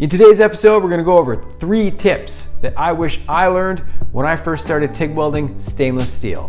In today's episode, we're going to go over 3 tips that I wish I learned when I first started TIG welding stainless steel.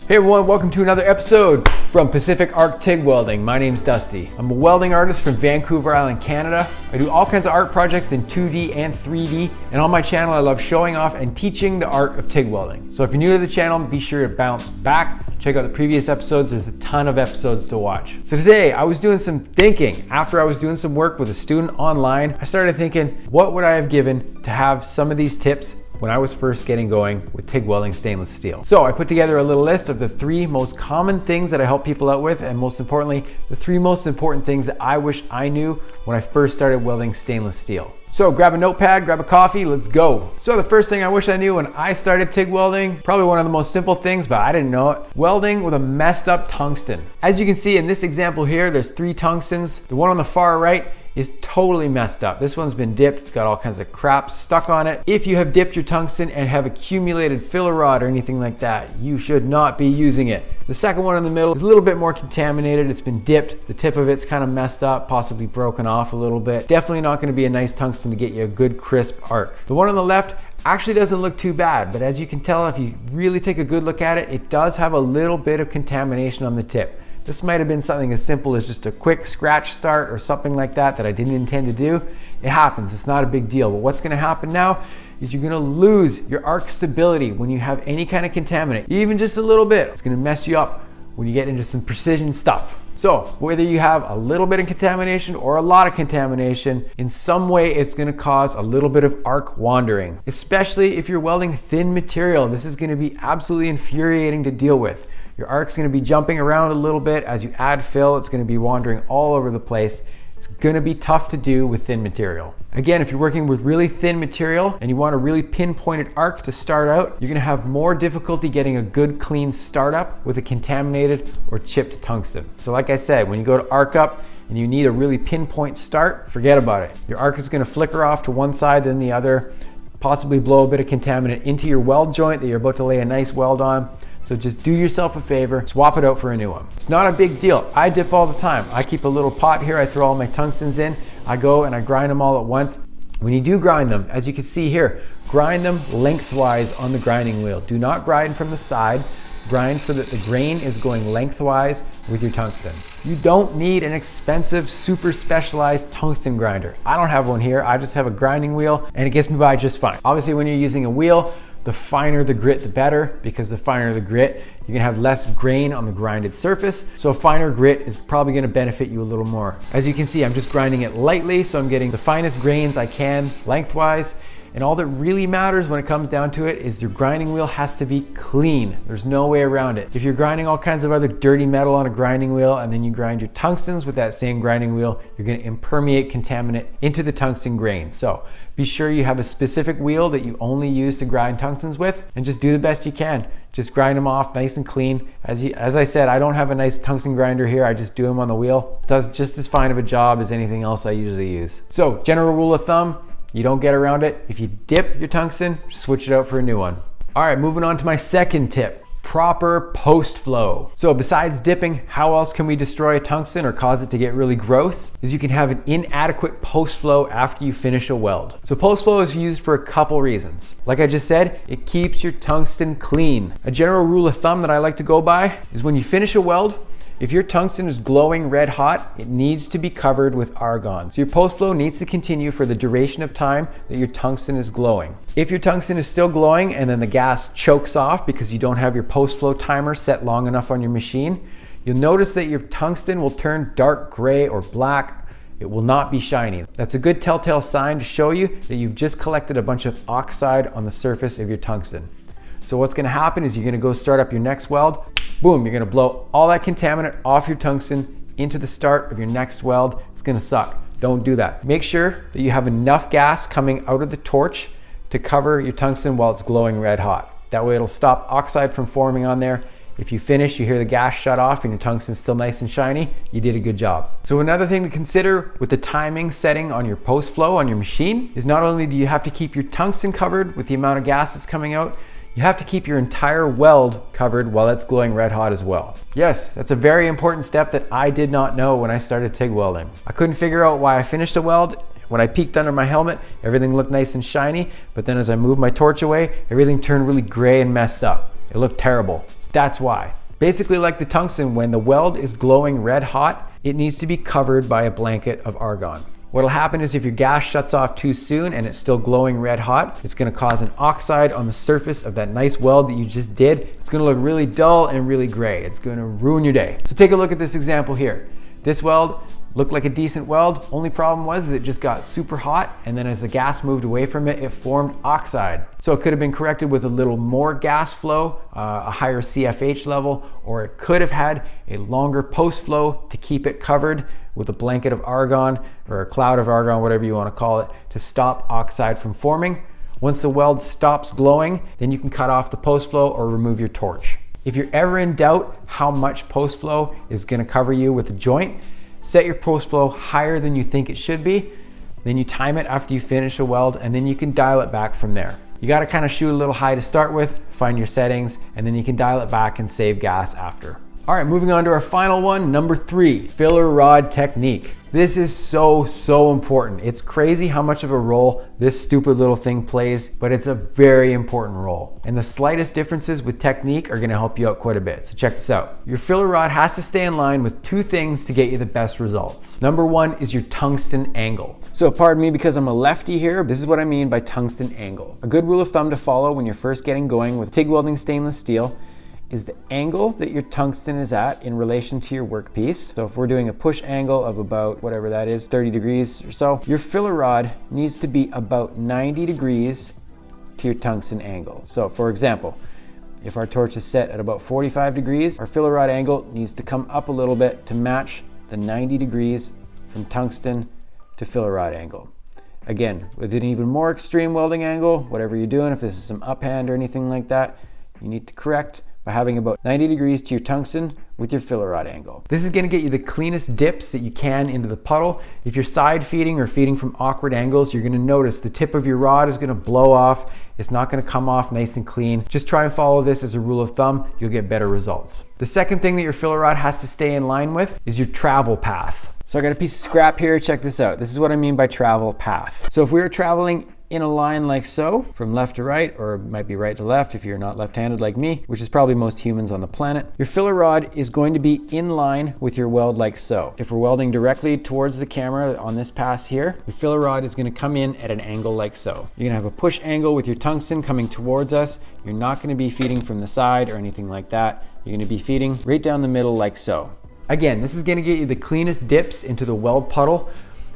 Hey everyone, welcome to another episode from Pacific Arc TIG Welding. My name's Dusty. I'm a welding artist from Vancouver Island, Canada. I do all kinds of art projects in 2D and 3D, and on my channel I love showing off and teaching the art of TIG welding. So if you're new to the channel, be sure to bounce back, check out the previous episodes. There's a ton of episodes to watch. So today I was doing some thinking. After I was doing some work with a student online, I started thinking, what would I have given to have some of these tips when I was first getting going with TIG welding stainless steel. So I put together a little list of the 3 most common things that I help people out with, and most importantly, the 3 most important things that I wish I knew when I first started welding stainless steel. So grab a notepad, grab a coffee, let's go. So the first thing I wish I knew when I started TIG welding, probably one of the most simple things, but I didn't know it, welding with a messed up tungsten. As you can see in this example here, there's 3 tungstens. The one on the far right is totally messed up. This one's been dipped. It's got all kinds of crap stuck on it. If you have dipped your tungsten and have accumulated filler rod or anything like that, you should not be using it. The second one in the middle is a little bit more contaminated. It's been dipped. The tip of it's kind of messed up, possibly broken off a little bit. Definitely not going to be a nice tungsten to get you a good crisp arc. The one on the left actually doesn't look too bad, but as you can tell, if you really take a good look at it, it does have a little bit of contamination on the tip. This might have been something as simple as just a quick scratch start or something like that I didn't intend to do. It happens, it's not a big deal. But what's gonna happen now is you're gonna lose your arc stability when you have any kind of contaminant, even just a little bit. It's gonna mess you up when you get into some precision stuff. So whether you have a little bit of contamination or a lot of contamination, in some way it's gonna cause a little bit of arc wandering, especially if you're welding thin material. This is gonna be absolutely infuriating to deal with. Your arc's gonna be jumping around a little bit. As you add fill, it's gonna be wandering all over the place. It's gonna be tough to do with thin material. Again, if you're working with really thin material and you want a really pinpointed arc to start out, you're gonna have more difficulty getting a good clean startup with a contaminated or chipped tungsten. So like I said, when you go to arc up and you need a really pinpoint start, forget about it. Your arc is gonna flicker off to one side then the other, possibly blow a bit of contaminant into your weld joint that you're about to lay a nice weld on. So just do yourself a favor, swap it out for a new one. It's not a big deal. I dip all the time. I keep a little pot here, I throw all my tungstens in, I go and I grind them all at once. When you do grind them, as you can see here, grind them lengthwise on the grinding wheel. Do not grind from the side. Grind so that the grain is going lengthwise with your tungsten. You don't need an expensive, super specialized tungsten grinder. I don't have one here, I just have a grinding wheel and it gets me by just fine. Obviously when you're using a wheel, the finer the grit, the better, because the finer the grit, you're gonna have less grain on the grinded surface. So a finer grit is probably gonna benefit you a little more. As you can see, I'm just grinding it lightly, so I'm getting the finest grains I can lengthwise. And all that really matters when it comes down to it is your grinding wheel has to be clean. There's no way around it. If you're grinding all kinds of other dirty metal on a grinding wheel and then you grind your tungstens with that same grinding wheel, you're gonna impermeate contaminant into the tungsten grain. So be sure you have a specific wheel that you only use to grind tungstens with and just do the best you can. Just grind them off nice and clean. As I said, I don't have a nice tungsten grinder here. I just do them on the wheel. It does just as fine of a job as anything else I usually use. So general rule of thumb, you don't get around it. If you dip your tungsten, switch it out for a new one. All right, moving on to my second tip, proper post flow. So besides dipping, how else can we destroy a tungsten or cause it to get really gross? Is you can have an inadequate post flow after you finish a weld. So post flow is used for a couple reasons. Like I just said, it keeps your tungsten clean. A general rule of thumb that I like to go by is when you finish a weld, if your tungsten is glowing red hot, it needs to be covered with argon. So your post flow needs to continue for the duration of time that your tungsten is glowing. If your tungsten is still glowing and then the gas chokes off because you don't have your post flow timer set long enough on your machine, you'll notice that your tungsten will turn dark gray or black. It will not be shiny. That's a good telltale sign to show you that you've just collected a bunch of oxide on the surface of your tungsten. So what's gonna happen is you're gonna go start up your next weld. Boom, you're gonna blow all that contaminant off your tungsten into the start of your next weld. It's gonna suck. Don't do that. Make sure that you have enough gas coming out of the torch to cover your tungsten while it's glowing red hot. That way it'll stop oxide from forming on there If you finish, you hear the gas shut off and your tungsten's still nice and shiny, you did a good job. So another thing to consider with the timing setting on your post flow on your machine is not only do you have to keep your tungsten covered with the amount of gas that's coming out, you have to keep your entire weld covered while it's glowing red hot as well. Yes, that's a very important step that I did not know when I started TIG welding. I couldn't figure out why I finished a weld. When I peeked under my helmet, everything looked nice and shiny, but then as I moved my torch away, everything turned really gray and messed up. It looked terrible. That's why. Basically like the tungsten, when the weld is glowing red hot, it needs to be covered by a blanket of argon. What'll happen is if your gas shuts off too soon and it's still glowing red hot, it's gonna cause an oxide on the surface of that nice weld that you just did. It's gonna look really dull and really gray. It's gonna ruin your day. So take a look at this example here. This weld looked like a decent weld. Only problem was it just got super hot, and then as the gas moved away from it, it formed oxide. So it could have been corrected with a little more gas flow, a higher CFH level, or it could have had a longer post flow to keep it covered with a blanket of argon or a cloud of argon, whatever you want to call it, to stop oxide from forming. Once the weld stops glowing, then you can cut off the post flow or remove your torch. If you're ever in doubt how much post flow is going to cover you with the joint, set your post flow higher than you think it should be. Then you time it after you finish a weld, and then you can dial it back from there. You got to kind of shoot a little high to start with, find your settings, and then you can dial it back and save gas after. All right, moving on to our final one, number 3, filler rod technique. This is so important. It's crazy how much of a role this stupid little thing plays, but it's a very important role. And the slightest differences with technique are gonna help you out quite a bit. So check this out. Your filler rod has to stay in line with 2 things to get you the best results. Number 1 is your tungsten angle. So pardon me because I'm a lefty here, this is what I mean by tungsten angle. A good rule of thumb to follow when you're first getting going with TIG welding stainless steel is the angle that your tungsten is at in relation to your workpiece. So if we're doing a push angle of about whatever that is, 30 degrees or so, your filler rod needs to be about 90 degrees to your tungsten angle. So for example, if our torch is set at about 45 degrees, our filler rod angle needs to come up a little bit to match the 90 degrees from tungsten to filler rod angle. Again, with an even more extreme welding angle, whatever you're doing, if this is some uphand or anything like that, you need to correct by having about 90 degrees to your tungsten with your filler rod angle. This is gonna get you the cleanest dips that you can into the puddle. If you're side feeding or feeding from awkward angles, you're gonna notice the tip of your rod is gonna blow off. It's not gonna come off nice and clean. Just try and follow this as a rule of thumb. You'll get better results. The second thing that your filler rod has to stay in line with is your travel path. So I got a piece of scrap here, check this out. This is what I mean by travel path. So if we were traveling in a line like so, from left to right, or it might be right to left if you're not left-handed like me, which is probably most humans on the planet, your filler rod is going to be in line with your weld like so. If we're welding directly towards the camera on this pass here, your filler rod is going to come in at an angle like so. You're going to have a push angle with your tungsten coming towards us. You're not going to be feeding from the side or anything like that. You're going to be feeding right down the middle like so. Again, this is going to get you the cleanest dips into the weld puddle.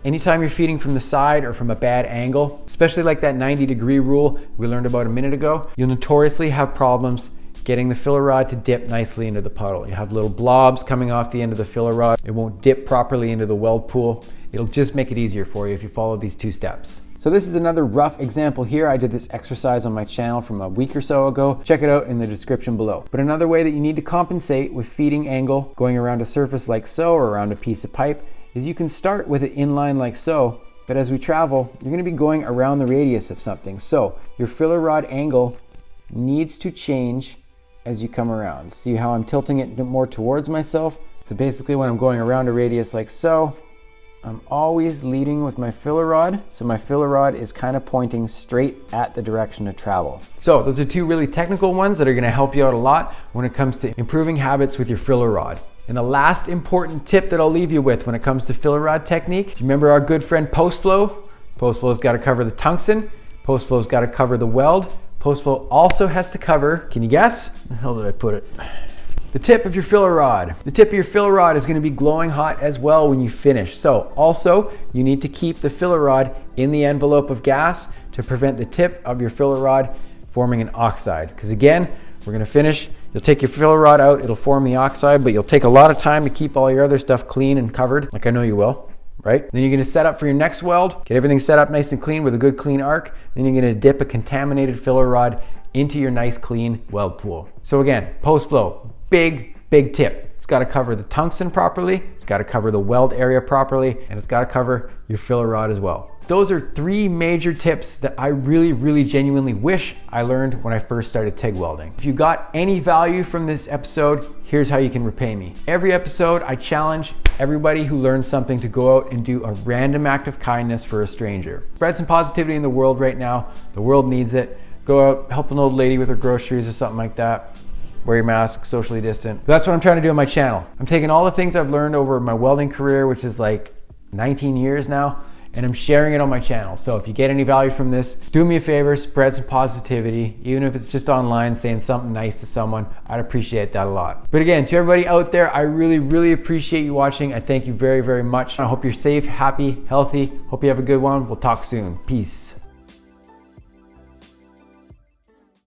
Anytime you're feeding from the side or from a bad angle, especially like that 90-degree rule we learned about a minute ago, you'll notoriously have problems getting the filler rod to dip nicely into the puddle. You have little blobs coming off the end of the filler rod. It won't dip properly into the weld pool. It'll just make it easier for you if you follow these 2 steps. So this is another rough example here. I did this exercise on my channel from a week or so ago. Check it out in the description below. But another way that you need to compensate with feeding angle going around a surface like so or around a piece of pipe is you can start with it in line like so, but as we travel, you're gonna be going around the radius of something. So your filler rod angle needs to change as you come around. See how I'm tilting it more towards myself? So basically when I'm going around a radius like so, I'm always leading with my filler rod. So my filler rod is kind of pointing straight at the direction of travel. So those are 2 really technical ones that are gonna help you out a lot when it comes to improving habits with your filler rod. And the last important tip that I'll leave you with when it comes to filler rod technique, remember our good friend post flow? Post flow's got to cover the tungsten. Post flow's got to cover the weld. Post flow also has to cover, can you guess? Where the hell did I put it? The tip of your filler rod. The tip of your filler rod is going to be glowing hot as well when you finish. So also you need to keep the filler rod in the envelope of gas to prevent the tip of your filler rod forming an oxide. Because again, we're going to finish. You'll take your filler rod out, it'll form the oxide, but you'll take a lot of time to keep all your other stuff clean and covered, like I know you will, right? Then you're gonna set up for your next weld, get everything set up nice and clean with a good clean arc, then you're gonna dip a contaminated filler rod into your nice clean weld pool. So again, post flow, big tip. It's got to cover the tungsten properly, it's got to cover the weld area properly, and it's got to cover your filler rod as well. Those are 3 major tips that I really genuinely wish I learned when I first started TIG welding. If you got any value from this episode, here's how you can repay me. Every episode, I challenge everybody who learns something to go out and do a random act of kindness for a stranger. Spread some positivity in the world right now. The world needs it. Go out, help an old lady with her groceries or something like that. Wear your mask, socially distant. But that's what I'm trying to do on my channel. I'm taking all the things I've learned over my welding career, which is like 19 years now, and I'm sharing it on my channel. So if you get any value from this, do me a favor, spread some positivity, even if it's just online saying something nice to someone. I'd appreciate that a lot. But again, to everybody out there, I really appreciate you watching. I thank you very much. I hope you're safe, happy, healthy. Hope you have a good one. We'll talk soon. Peace.